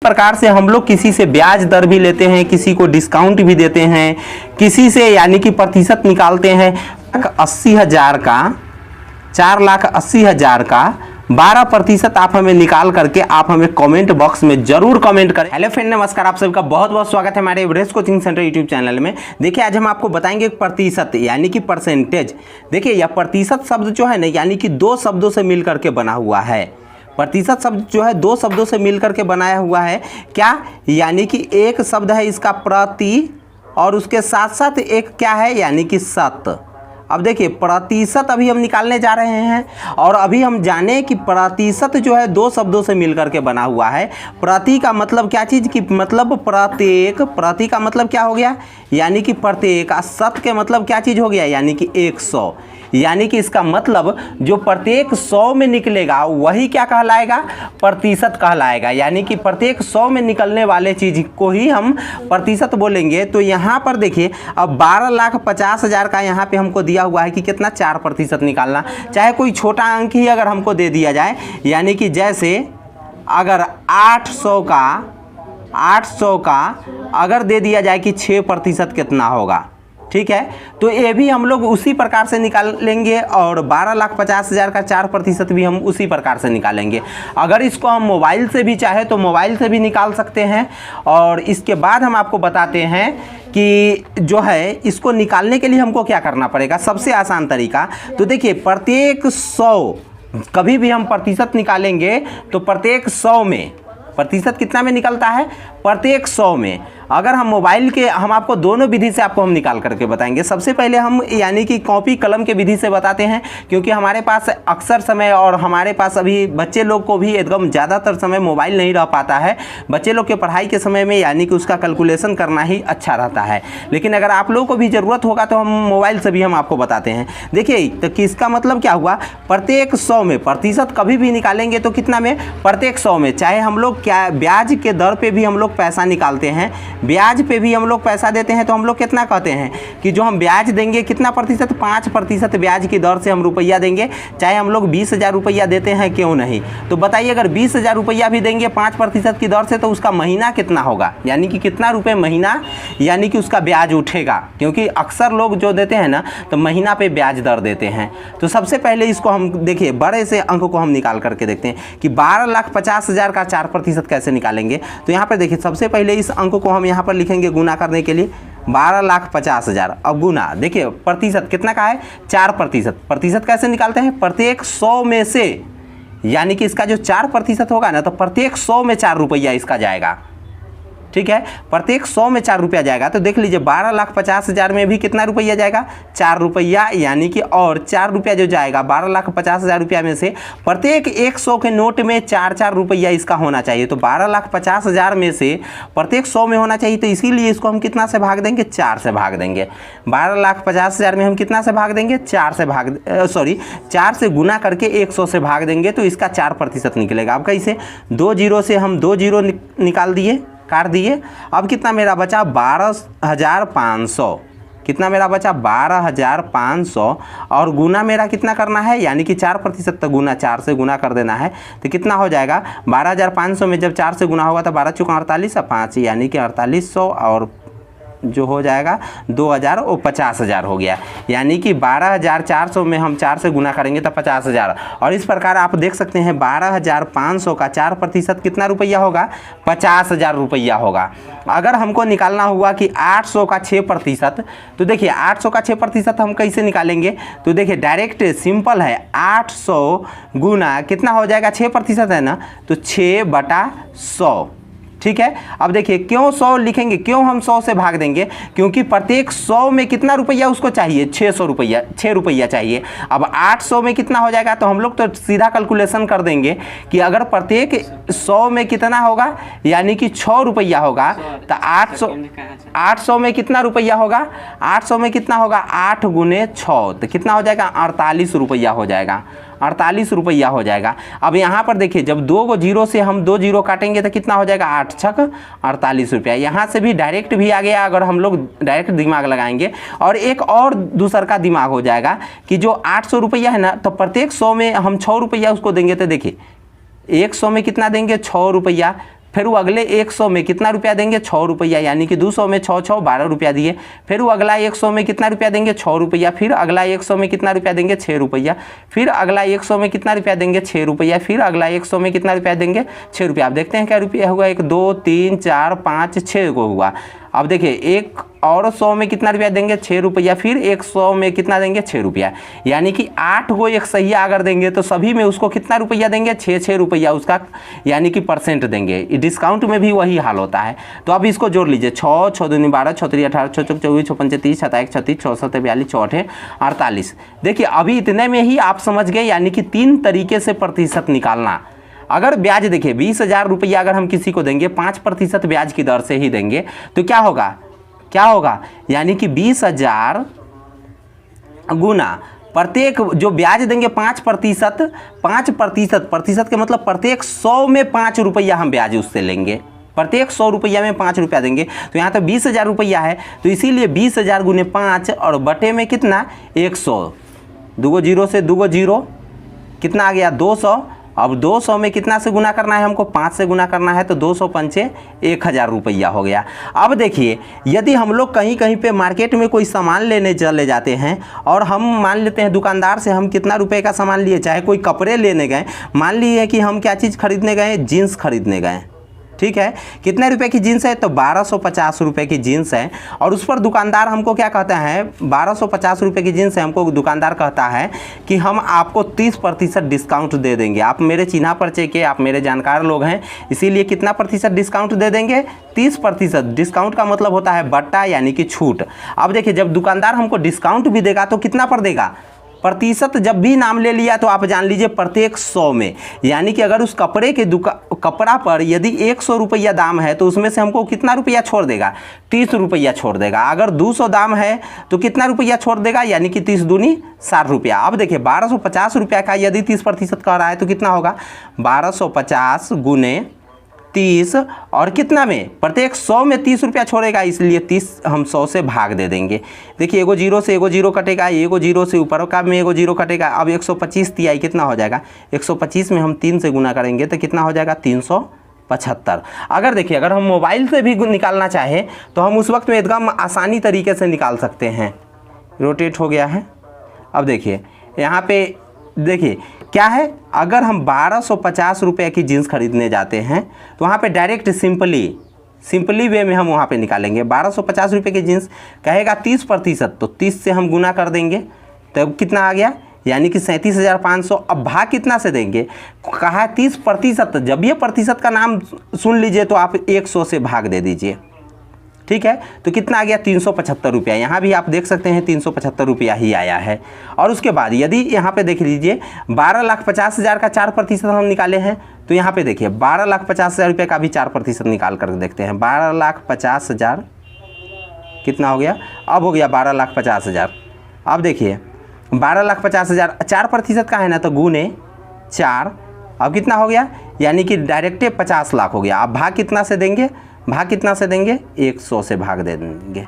प्रकार से हम लोग किसी से ब्याज दर भी लेते हैं, किसी को डिस्काउंट भी देते हैं, किसी से यानी कि प्रतिशत निकालते हैं। 80,000 का 4,80,000 का 12% आप हमें निकाल करके आप हमें कमेंट बॉक्स में जरूर कमेंट करें। हेलो फ्रेंड, नमस्कार, आप सबका बहुत बहुत स्वागत है हमारे Everest coaching centre YouTube channel में। देखिए आज हम आपको बताएंगे प्रतिशत यानी कि परसेंटेज। देखिए यह प्रतिशत शब्द जो है ना यानी कि दो शब्दों से मिल करके बना हुआ है। प्रतिशत शब्द जो है दो शब्दों से मिल करके बनाया हुआ है। क्या? यानी कि एक शब्द है इसका प्रति और उसके साथ साथ एक क्या है यानी कि शत। अब देखिए प्रतिशत अभी हम निकालने जा रहे हैं और अभी हम जाने कि प्रतिशत जो है दो शब्दों से मिलकर के बना हुआ है। प्रति का मतलब क्या चीज़ कि मतलब प्रत्येक, प्रति का मतलब क्या हो गया यानी कि प्रत्येक। शत के मतलब क्या चीज़ हो गया यानी कि 100। यानी कि इसका मतलब जो प्रत्येक 100 में निकलेगा वही क्या कहलाएगा? प्रतिशत कहलाएगा। यानी कि प्रत्येक 100 में निकलने वाले चीज़ को ही हम प्रतिशत बोलेंगे। तो यहाँ पर देखिए अब 12,50,000 का यहाँ पे हमको दिया हुआ है कि कितना 4% निकालना। चाहे कोई छोटा अंक ही अगर हमको दे दिया जाए यानी कि जैसे अगर 800 का अगर दे दिया जाए कि 6% कितना होगा, ठीक है, तो ये भी हम लोग उसी प्रकार से निकालेंगे और 12,50,000 का 4% भी हम उसी प्रकार से निकालेंगे। अगर इसको हम मोबाइल से भी चाहे तो मोबाइल से भी निकाल सकते हैं। और इसके बाद हम आपको बताते हैं कि जो है इसको निकालने के लिए हमको क्या करना पड़ेगा। सबसे आसान तरीका तो देखिए प्रत्येक 100 कभी भी हम प्रतिशत निकालेंगे तो प्रत्येक 100 में प्रतिशत कितना में निकलता है? प्रत्येक 100 में। अगर हम मोबाइल के हम आपको दोनों विधि से आपको हम निकाल करके बताएंगे। सबसे पहले हम यानी कि कॉपी कलम के विधि से बताते हैं क्योंकि हमारे पास अक्सर समय और हमारे पास अभी बच्चे लोग को भी एकदम ज़्यादातर समय मोबाइल नहीं रह पाता है। बच्चे लोग के पढ़ाई के समय में यानी कि उसका कैलकुलेशन करना ही अच्छा रहता है। लेकिन अगर आप लोगों को भी ज़रूरत होगा तो हम मोबाइल से भी हम आपको बताते हैं। देखिए तो किसका मतलब क्या हुआ? प्रत्येक 100 में प्रतिशत कभी भी निकालेंगे तो कितना में? प्रत्येक 100 में। चाहे हम लोग क्या ब्याज के दर पर भी हम लोग पैसा निकालते हैं, ब्याज पे भी हम लोग पैसा देते हैं तो हम लोग कितना कहते हैं कि जो हम ब्याज देंगे कितना प्रतिशत? 5% ब्याज की दर से हम रुपया देंगे। चाहे हम लोग 20,000 रुपया देते हैं क्यों नहीं। तो बताइए अगर 20,000 रुपया भी देंगे 5% की दर से तो उसका महीना कितना होगा यानी कि कितना रुपये महीना यानी कि उसका ब्याज उठेगा। क्योंकि अक्सर लोग जो देते हैं ना तो महीना पे ब्याज दर देते हैं। तो सबसे पहले इसको हम देखिए बड़े से अंक को हम निकाल करके देखते हैं कि 12,50,000 का 4% कैसे निकालेंगे। तो यहाँ पर देखिए सबसे पहले इस अंक को हम यहाँ पर लिखेंगे गुना करने के लिए 12,50,000। अब गुना देखिए प्रतिशत कितना का है? 4%। प्रतिशत कैसे निकालते हैं? प्रत्येक 100 में से यानी कि इसका जो 4% होगा ना तो प्रत्येक 100 में 4 रुपया इसका जाएगा, ठीक है। प्रत्येक 100 में 4 रुपया जाएगा। तो देख लीजिए 12,50,000 में भी कितना रुपया जाएगा? 4 रुपया। यानी कि और 4 रुपया जो जाएगा 12,50,000 रुपया में से प्रत्येक 100 के नोट में 4-4 रुपया इसका होना चाहिए। तो 12,50,000 में से प्रत्येक 100 में होना चाहिए। तो इसीलिए इसको हम कितना से भाग देंगे? 4 से भाग देंगे। 12,50,000 में हम कितना से भाग देंगे? 4 से गुना करके 100 से भाग देंगे तो इसका 4% निकलेगा। अब कैसे? 2 जीरो से हम 2 जीरो निकाल दिए, काट दिए। अब कितना मेरा बचा? 12,500। कितना मेरा बचा? 12,500 और गुना मेरा कितना करना है यानी कि 4% तक गुना 4 से गुना कर देना है। तो कितना हो जाएगा? 12,500 में जब 4 से गुना होगा तो 12 चौका 48 और 5 यानी कि 4800 और जो हो जाएगा 2,000 और 50,000 हो गया। यानी कि 12,400 में हम 4 से गुना करेंगे तो 50,000। और इस प्रकार आप देख सकते हैं 12,500 का 4% कितना रुपया होगा? 50,000 रुपया होगा। अगर हमको निकालना हुआ कि 800 का 6%, तो देखिए 800 का 6% हम कैसे निकालेंगे? तो देखिए डायरेक्ट सिंपल है। 800 गुना कितना हो जाएगा? 6% है ना, तो 6/100, ठीक है। अब देखिए क्यों 100 लिखेंगे, क्यों हम 100 से भाग देंगे? क्योंकि प्रत्येक 100 में कितना रुपया उसको चाहिए? 600 रुपया, 6 रुपया चाहिए। अब 800 में कितना हो जाएगा? तो हम लोग तो सीधा कैलकुलेशन कर देंगे कि अगर प्रत्येक 100 में कितना होगा यानी कि 6 रुपया होगा तो 800 में कितना रुपया होगा? 800 में कितना होगा? 8 गुने 6 तो कितना हो जाएगा? 48 रुपया हो जाएगा। 48 रुपया हो जाएगा। अब यहाँ पर देखिए जब 2 जीरो से हम 2 जीरो काटेंगे तो कितना हो जाएगा? 8 छक 48 रुपया। यहाँ से भी डायरेक्ट भी आ गया अगर हम लोग डायरेक्ट दिमाग लगाएंगे। और एक और दूसर का दिमाग हो जाएगा कि जो 800 रुपया है ना तो प्रत्येक 100 में हम 6 रुपया उसको देंगे। तो देखिए 100 में कितना देंगे? 6 रुपया। फिर वो अगले 100 में कितना रुपया देंगे 6 रुपया, यानी कि 200 में 6 6 12 रुपया दिए। फिर वो अगला 100 में कितना रुपया देंगे 6 रुपया। फिर अगला 100 में कितना रुपया देंगे 6 रुपया। फिर अगला 100 में कितना रुपया देंगे 6 रुपया। फिर अगला 100 में कितना रुपया देंगे 6 रुपया। आप देखते हैं क्या रुपया हुआ, 1 2 3 4 5 6 को हुआ। अब देखिए एक और 100 में कितना रुपया देंगे 6 रुपया। फिर 100 में कितना देंगे 6 रुपया, यानी कि 8 को एक सहिया अगर देंगे तो सभी में उसको कितना रुपया देंगे 6 रुपया उसका, यानी कि परसेंट देंगे। डिस्काउंट में भी वही हाल होता है। तो अब इसको जोड़ लीजिए 6 6 दूनी 12 6 3 18 6 4 24 6 5 30 27 36 6 7 42 6 8 48। देखिए अभी इतने में ही आप समझ गए, यानी कि 3 तरीके से प्रतिशत निकालना। अगर ब्याज देखिए 20,000 रुपया अगर हम किसी को देंगे 5% ब्याज की दर से ही देंगे तो क्या होगा, यानी कि 20,000 गुना प्रत्येक जो ब्याज देंगे 5%, 5% के मतलब प्रत्येक 100 में 5 रुपया हम ब्याज उससे लेंगे। प्रत्येक 100 रुपया में 5 रुपया देंगे। तो यहाँ तो 20,000 रुपया है, तो इसीलिए 20,000 गुने 5 और बटे में कितना 100। 2 जीरो से 2 जीरो कितना आ गया 200। अब 200 में कितना से गुना करना है हमको 5 से गुना करना है, तो 200 पंचे 1,000 रुपया हो गया। अब देखिए यदि हम लोग कहीं कहीं पे मार्केट में कोई सामान लेने चले जाते हैं और हम मान लेते हैं दुकानदार से हम कितना रुपए का सामान लिए, चाहे कोई कपड़े लेने गए, मान लिए कि हम क्या चीज़ खरीदने गए, जीन्स खरीदने गए, ठीक है। कितने रुपए की जीन्स है, तो 1250 रुपए की जीन्स है। और उस पर दुकानदार हमको क्या कहता है, 1250 रुपए की जीन्स है, हमको दुकानदार कहता है कि हम आपको 30% डिस्काउंट दे देंगे। आप मेरे चिन्हा परिचय के, आप मेरे जानकार लोग हैं, इसीलिए कितना प्रतिशत डिस्काउंट दे देंगे 30%। डिस्काउंट का मतलब होता है बट्टा, यानी कि छूट। अब देखिए जब दुकानदार हमको डिस्काउंट भी देगा तो कितना पर देगा, प्रतिशत। जब भी नाम ले लिया तो आप जान लीजिए प्रत्येक 100 में, यानी कि अगर उस कपड़े के कपड़ा पर यदि 100 रुपया दाम है तो उसमें से हमको कितना रुपया छोड़ देगा 30 रुपया छोड़ देगा। अगर 200 दाम है तो कितना रुपया छोड़ देगा, यानी कि 30 दूनी 60 रुपया। अब देखिए 1250 रुपया का यदि 30% कह रहा है तो कितना होगा 1250 गुने 30 और कितना में प्रत्येक 100 में 30 रुपया छोड़ेगा, इसलिए 30 हम 100 से भाग दे देंगे। देखिए एगो जीरो से एगो जीरो कटेगा, एगो जीरो से ऊपर का में एगो जीरो कटेगा। अब 125 तिहाई कितना हो जाएगा, 125 में हम 3 से गुना करेंगे तो कितना हो जाएगा 375। अगर देखिए अगर हम मोबाइल से भी निकालना चाहें तो हम उस वक्त में एकदम आसानी तरीके से निकाल सकते हैं। रोटेट हो गया है। अब देखिए यहाँ पे देखिए क्या है, अगर हम 1250 रुपये की जीन्स खरीदने जाते हैं तो वहाँ पे डायरेक्ट सिंपली वे में हम वहाँ पे निकालेंगे। 1250 रुपये की जीन्स कहेगा 30%, तो 30 से हम गुना कर देंगे तो कितना आ गया, यानी कि 37,500। अब भाग कितना से देंगे, कहा है 30%। जब ये प्रतिशत का नाम सुन लीजिए तो आप 100 से भाग दे दीजिए, ठीक है। तो कितना आ गया 375 रुपया। यहाँ भी आप देख सकते हैं 375 रुपया ही आया है। और उसके बाद यदि यहाँ पे देख लीजिए 12,50,000 का 4% हम निकाले हैं, तो यहाँ पे देखिए 12,50,000 रुपये का भी 4% निकाल कर देखते हैं। 12,50,000 कितना हो गया, अब हो गया 12,50,000। अब देखिए 12,50,000 4% का है ना, तो गुने 4, अब कितना हो गया, यानी कि डायरेक्टे 50 लाख हो गया। अब भाग कितना से देंगे, भाग कितना से देंगे 100 से भाग दे देंगे।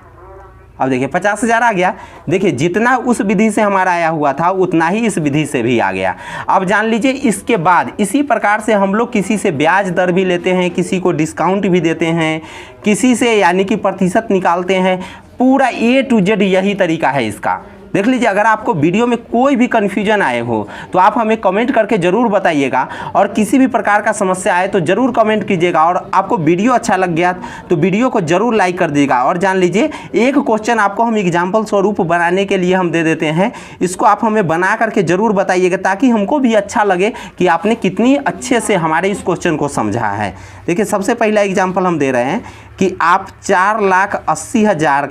अब देखिए 50,000 आ गया। देखिए जितना उस विधि से हमारा आया हुआ था उतना ही इस विधि से भी आ गया। अब जान लीजिए इसके बाद इसी प्रकार से हम लोग किसी से ब्याज दर भी लेते हैं, किसी को डिस्काउंट भी देते हैं, किसी से यानी कि प्रतिशत निकालते हैं। पूरा A to Z यही तरीका है इसका। देख लीजिए अगर आपको वीडियो में कोई भी कन्फ्यूजन आए हो तो आप हमें कमेंट करके ज़रूर बताइएगा, और किसी भी प्रकार का समस्या आए तो ज़रूर कमेंट कीजिएगा। और आपको वीडियो अच्छा लग गया तो वीडियो को ज़रूर लाइक कर दीजिएगा। और जान लीजिए एक क्वेश्चन आपको हम एग्जाम्पल स्वरूप बनाने के लिए हम दे देते हैं, इसको आप हमें बना करके ज़रूर बताइएगा ताकि हमको भी अच्छा लगे कि आपने कितनी अच्छे से हमारे इस क्वेश्चन को समझा है। देखिए सबसे पहला एग्जाम्पल हम दे रहे हैं कि आप 4,80,000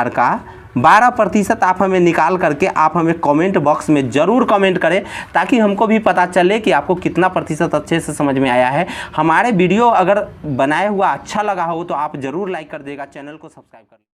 का 12% आप हमें निकाल करके आप हमें कमेंट बॉक्स में ज़रूर कमेंट करें ताकि हमको भी पता चले कि आपको कितना प्रतिशत अच्छे से समझ में आया है। हमारे वीडियो अगर बनाया हुआ अच्छा लगा हो तो आप ज़रूर लाइक कर देगा, चैनल को सब्सक्राइब कर